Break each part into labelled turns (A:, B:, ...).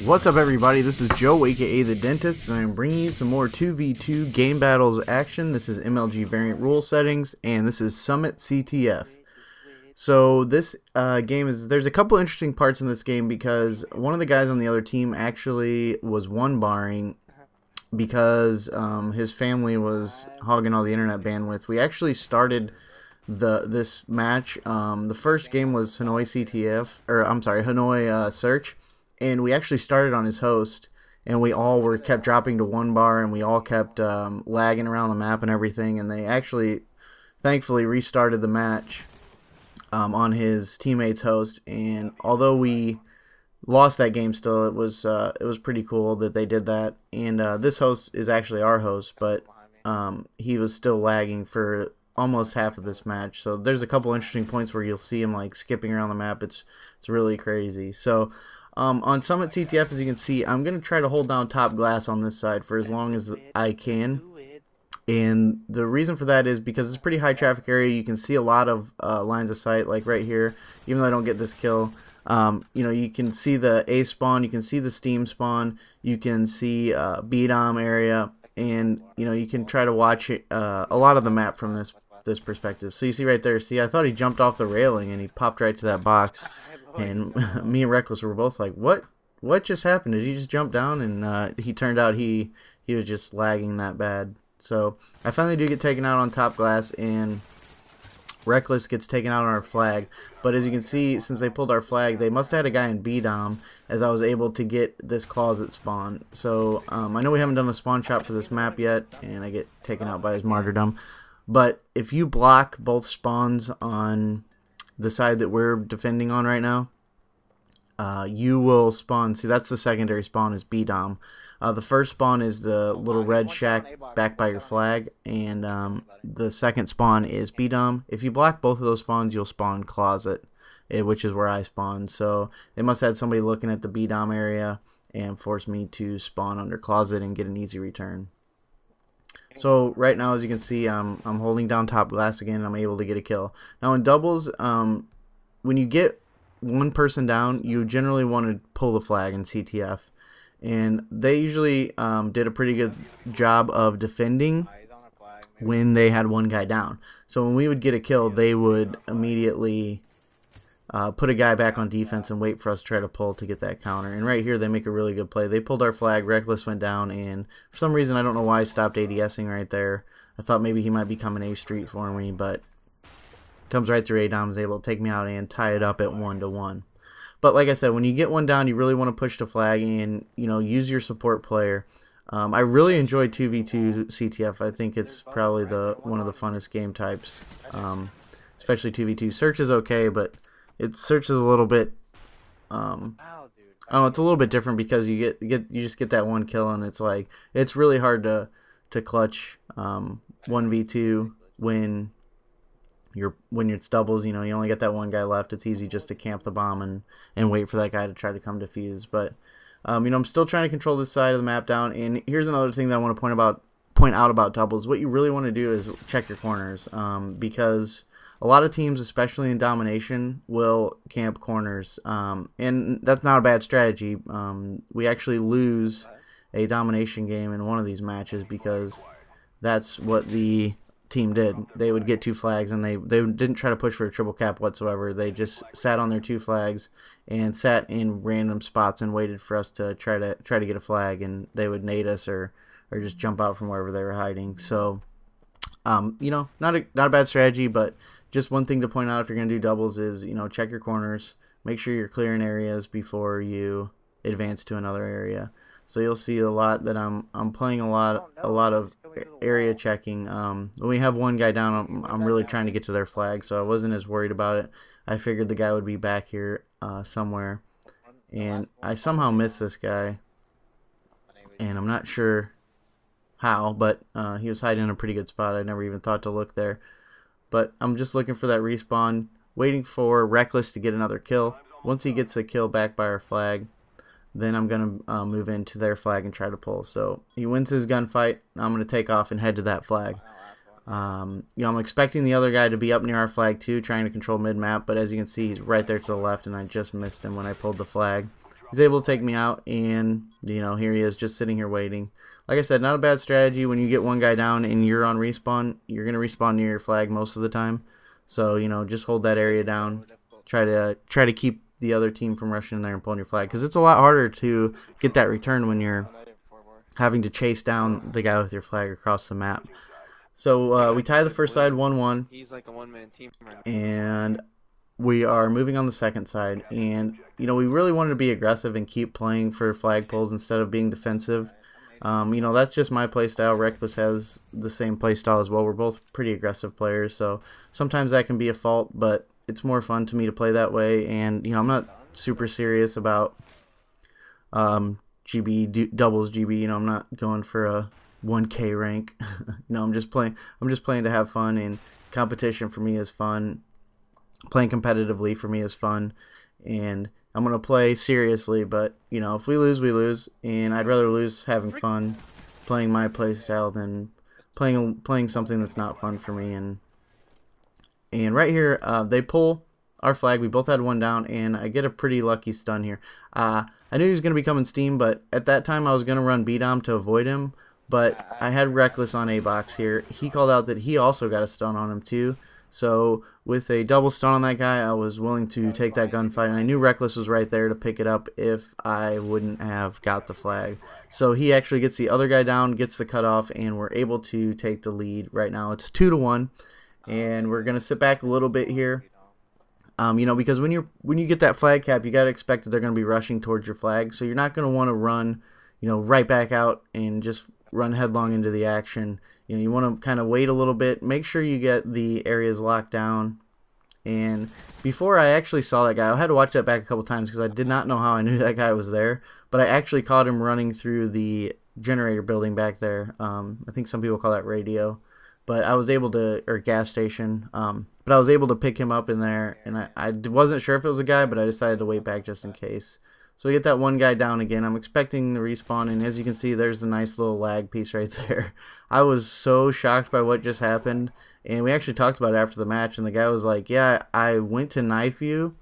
A: What's up, everybody? This is Joe, aka the Dentist, and I'm bringing you some more 2v2 game battles action. This is MLG variant rule settings, and this is Summit CTF. So this game there's a couple interesting parts in this game because one of the guys on the other team actually was one-barring because his family was hogging all the internet bandwidth. We actually started this match. The first game was Hanoi Search. And we actually started on his host, and we all kept dropping to one bar, and we all kept lagging around the map and everything. And they actually, thankfully, restarted the match on his teammate's host. And although we lost that game, still it was pretty cool that they did that. And this host is actually our host, but he was still lagging for almost half of this match. So there's a couple interesting points where you'll see him like skipping around the map. It's really crazy. So. On Summit CTF, as you can see, I'm going to try to hold down top glass on this side for as long as I can. And the reason for that is because it's a pretty high traffic area. You can see a lot of lines of sight, like right here. Even though I don't get this kill, you can see the A spawn, you can see the Steam spawn, you can see B-Dom area, and you can try to watch a lot of the map from this perspective. So you see right there, I thought he jumped off the railing and he popped right to that box. And me and Reckless were both like, what just happened? Did he just jump down? And he turned out he was just lagging that bad. So I finally do get taken out on top glass, and Reckless gets taken out on our flag. But as you can see, since they pulled our flag, they must have had a guy in B-Dom, as I was able to get this closet spawn. So I know we haven't done a spawn shot for this map yet, and I get taken out by his martyrdom. But if you block both spawns on the side that we're defending on right now, you will spawn. See, that's the secondary spawn, is B-Dom. The first spawn is the little red shack back by your flag, and the second spawn is B-Dom. If you block both of those spawns, you'll spawn closet, which is where I spawned. So they must have had somebody looking at the B-Dom area and forced me to spawn under closet and get an easy return. So right now, as you can see, I'm holding down top glass again, and I'm able to get a kill. Now in doubles, when you get one person down, you generally want to pull the flag in CTF. And they usually did a pretty good job of defending when they had one guy down. So when we would get a kill, they would immediately put a guy back on defense and wait for us to try to pull to get that counter. And right here, they make a really good play. They pulled our flag, Reckless went down, and for some reason, I don't know why I stopped ADSing right there. I thought maybe he might be coming A Street for me, but comes right through A-Dom, is able to take me out and tie it up at 1-1. But like I said, when you get one down, you really want to push the flag and use your support player. I really enjoy 2v2 CTF. I think it's probably one of the funnest game types, especially 2v2. Search is okay, but Search is a little bit, I don't know, it's a little bit different because you just get that one kill, and it's really hard to clutch 1v2 when it's doubles. You only get that one guy left. It's easy just to camp the bomb and wait for that guy to try to come defuse. But I'm still trying to control this side of the map down. And here's another thing that I want to point out about doubles. What you really want to do is check your corners, because a lot of teams, especially in domination, will camp corners, and that's not a bad strategy. We actually lose a domination game in one of these matches because that's what the team did. They would get two flags, and they didn't try to push for a triple cap whatsoever. They just sat on their two flags and sat in random spots and waited for us to try to get a flag, and they would nade us or just jump out from wherever they were hiding. So not a bad strategy, but just one thing to point out if you're going to do doubles is, check your corners, make sure you're clearing areas before you advance to another area. So you'll see a lot that I'm playing a lot of area checking. When we have one guy down, I'm really trying to get to their flag, so I wasn't as worried about it. I figured the guy would be back here somewhere, and I somehow missed this guy, and I'm not sure how, but he was hiding in a pretty good spot. I never even thought to look there. But I'm just looking for that respawn, waiting for Reckless to get another kill. Once he gets a kill back by our flag, then I'm going to move into their flag and try to pull. So he wins his gunfight. I'm going to take off and head to that flag. I'm expecting the other guy to be up near our flag too, trying to control mid-map. But as you can see, he's right there to the left, and I just missed him when I pulled the flag. he's able to take me out, and here he is just sitting here waiting. Like I said, not a bad strategy. When you get one guy down and you're on respawn, you're gonna respawn near your flag most of the time. So just hold that area down. Try to keep the other team from rushing in there and pulling your flag, because it's a lot harder to get that return when you're having to chase down the guy with your flag across the map. So we tie the first side 1-1.
B: He's like a one-man team right now.
A: And we are moving on the second side, and we really wanted to be aggressive and keep playing for flag pulls instead of being defensive. That's just my play style. Reckless has the same play style as well. We're both pretty aggressive players, so sometimes that can be a fault, but it's more fun to me to play that way. And I'm not super serious about GB doubles GB. I'm not going for a 1K rank. I'm just playing to have fun, and competition for me is fun. Playing competitively for me is fun, and I'm gonna play seriously. But if we lose, we lose, and I'd rather lose having fun, playing my play style, than playing something that's not fun for me. And right here, they pull our flag. We both had one down, and I get a pretty lucky stun here. I knew he was gonna be coming steam, but at that time I was gonna run B-Dom to avoid him. But I had Reckless on A-box here. He called out that he also got a stun on him too. So with a double stun on that guy, I was willing to take that gunfight, and I knew Reckless was right there to pick it up if I wouldn't have got the flag. So he actually gets the other guy down, gets the cutoff, and we're able to take the lead. Right now it's 2-1, and we're gonna sit back a little bit here. Because when you get that flag cap, you gotta expect that they're gonna be rushing towards your flag, so you're not gonna want to run, right back out and just run headlong into the action. You want to kind of wait a little bit, make sure you get the areas locked down. And before I actually saw that guy, I had to watch that back a couple times because I did not know how I knew that guy was there, but I actually caught him running through the generator building back there. I think some people call that radio, but I was able to, or gas station, but I was able to pick him up in there, and I wasn't sure if it was a guy, but I decided to wait back just in case. So we get that one guy down again. I'm expecting the respawn, and as you can see, there's the nice little lag piece right there. I was so shocked by what just happened, and we actually talked about it after the match, and the guy was like, yeah, I went to knife you,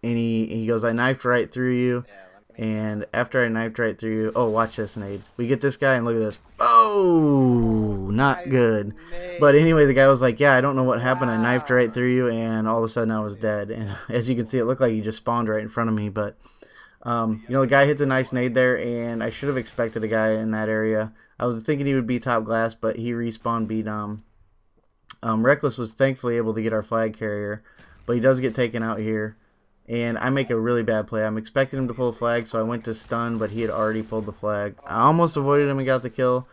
A: and he goes, I knifed right through you, and after I knifed right through you, oh, watch this nade. We get this guy, and look at this. Oh, not good. But anyway, the guy was like, yeah, I don't know what happened. I knifed right through you, and all of a sudden I was dead. And as you can see, it looked like he just spawned right in front of me, but the guy hits a nice nade there, and I should have expected a guy in that area. I was thinking he would be top glass, but he respawned B-Dom. Reckless was thankfully able to get our flag carrier, but he does get taken out here, and I make a really bad play. I'm expecting him to pull the flag, so I went to stun, but he had already pulled the flag. I almost avoided him and got the kill,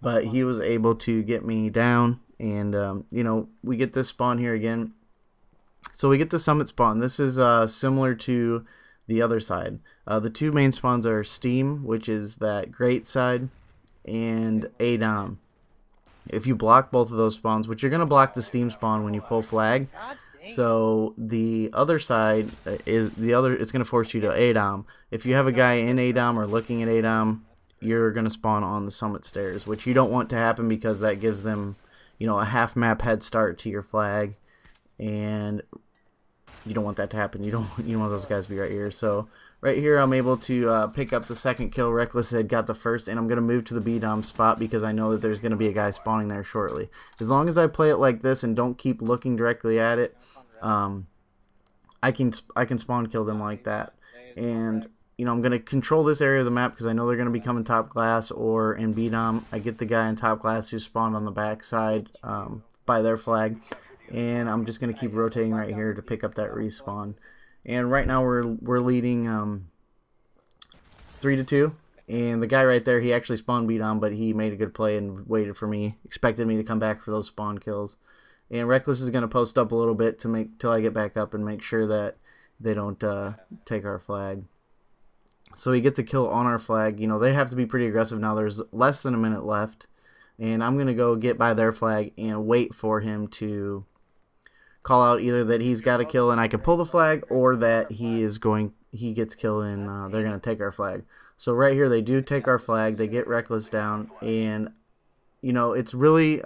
A: but he was able to get me down, and we get this spawn here again. So we get the summit spawn. This is similar to the other side. The two main spawns are Steam, which is that great side, and ADOM. If you block both of those spawns, which you're going to block the Steam spawn when you pull flag, so the other side is it's going to force you to ADOM. If you have a guy in ADOM or looking at ADOM, you're going to spawn on the summit stairs, which you don't want to happen because that gives them, a half map head start to your flag, and you don't want that to happen. You don't want those guys to be right here. So right here, I'm able to pick up the second kill. Reckless had got the first, and I'm going to move to the B-Dom spot because I know that there's going to be a guy spawning there shortly. As long as I play it like this and don't keep looking directly at it, I can spawn kill them like that. And I'm going to control this area of the map because I know they're going to be coming top glass or in B-Dom. I get the guy in top glass who spawned on the back side by their flag, and I'm just going to keep rotating right here to pick up that respawn. And right now we're leading 3-2, and the guy right there, he actually spawned B-Dom, but he made a good play and waited for me, expected me to come back for those spawn kills. And Reckless is going to post up a little bit to make till I get back up and make sure that they don't take our flag. So he gets a kill on our flag. They have to be pretty aggressive now. There's less than a minute left, and I'm going to go get by their flag and wait for him to call out either that he's got a kill and I can pull the flag, or that he gets killed and they're going to take our flag. So right here, they do take our flag. They get Reckless down, and it's really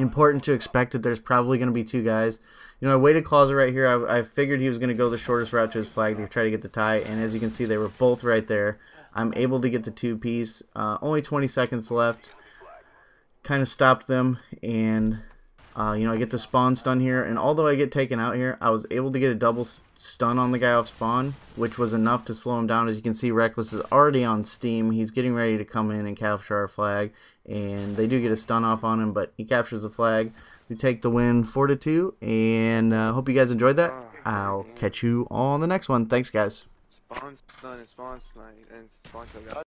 A: important to expect that there's probably going to be two guys. You know, I waited closet right here. I figured he was going to go the shortest route to his flag to try to get the tie, and as you can see, they were both right there. I'm able to get the two-piece. Only 20 seconds left. Kind of stopped them, and you know, I get the spawn stun here, and although I get taken out here, I was able to get a double stun on the guy off spawn, which was enough to slow him down. As you can see, Reckless is already on Steam. He's getting ready to come in and capture our flag, and they do get a stun off on him, but he captures the flag. We take the win 4-2, and hope you guys enjoyed that. I'll catch you on the next one. Thanks, guys.
B: Spawn stun and spawn snipe and spawn kill.